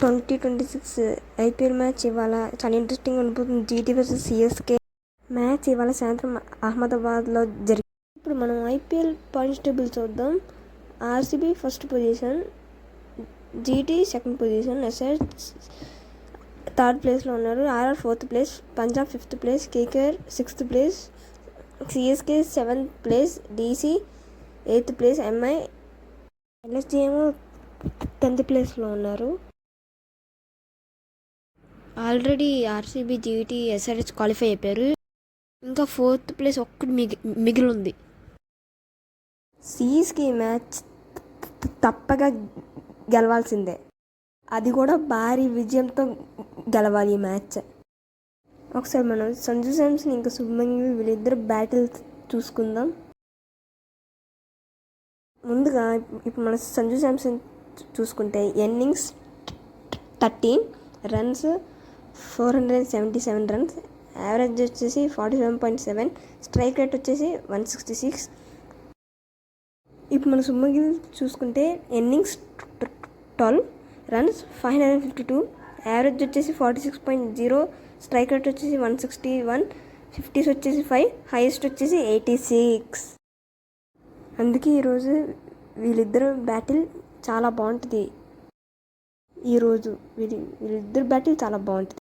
2026 IPL match ఇవాళ చాలా interesting ఉండబోతుంది. జీటీ వర్సెస్ సిఎస్కే మ్యాచ్ ఇవాళ సాయంత్రం అహ్మదాబాద్లో జరిగింది. ఇప్పుడు మనం ఐపీఎల్ పాయింట్స్ టేబుల్ చూద్దాం. RCB first position, GT second position, SRH third ప్లేస్లో ఉన్నారు, RR fourth place, Punjab fifth place, KKR sixth place, CSK seventh place, DC eighth place, MI LSG ఏమో 10th ప్లేస్లో ఉన్నారు. Already RCB, GT, SRH qualify అయిపోయారు. ఇంకా 4th place ఒక్కటి మిగిలి ఉంది. సిఎస్కే మ్యాచ్ తప్పగా గెలవాల్సిందే, అది కూడా భారీ విజయంతో గెలవాలి ఈ మ్యాచ్. ఒకసారి మనం సంజు శాంసన్ ఇంకా శుభ్మన్ గిల్ వీళ్ళిద్దరు బ్యాటిల్ చూసుకుందాం. ముందుగా ఇప్పుడు మన సంజు శాంసన్ చూసుకుంటే ఇన్నింగ్స్ 13 రన్స్, 477 రన్స్, యావరేజ్ వచ్చేసి 47.7, స్ట్రైక్ రేట్ వచ్చేసి 166. ఇప్పుడు మన శుభ్మన్ గిల్ చూసుకుంటే ఇన్నింగ్స్ 12 రన్స్, 552, యావరేజ్ వచ్చేసి 46.0, స్ట్రైక్ రేట్ వచ్చేసి 161, 50s వచ్చేసి 5, హైయెస్ట్ వచ్చేసి 86. అందుకే ఈరోజు వీళ్ళిద్దరు బ్యాటిల్ చాలా బాగుంటుంది. ఈరోజు వీళ్ళిద్దరు బ్యాటిల్ చాలా బాగుంటుంది.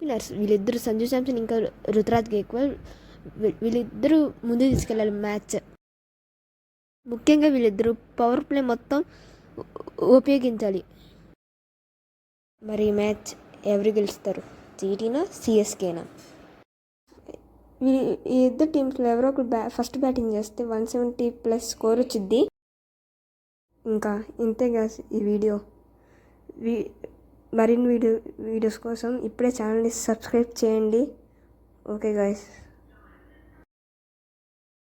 ప్లేయర్స్ వీళ్ళిద్దరు సంజు శాంసన్ ఇంకా రుతురాజ్ గైక్వాడ్ వీళ్ళిద్దరూ ముందు తీసుకెళ్ళాలి మ్యాచ్. ముఖ్యంగా వీళ్ళిద్దరూ పవర్ ప్లే మొత్తం ఉపయోగించాలి. మరి ఈ మ్యాచ్ ఎవరు గెలుస్తారు, జీటీనా సిఎస్కేనా? ఈ ఇద్దరు టీమ్స్లో ఎవరో ఒకరు ఫస్ట్ బ్యాటింగ్ చేస్తే 170+ స్కోర్ వచ్చింది. ఇంకా ఇంతే గాయ్స్ ఈ వీడియో. మరిన్ని వీడియోస్ కోసం ఇప్పుడే ఛానల్ని సబ్స్క్రైబ్ చేయండి. Okay guys.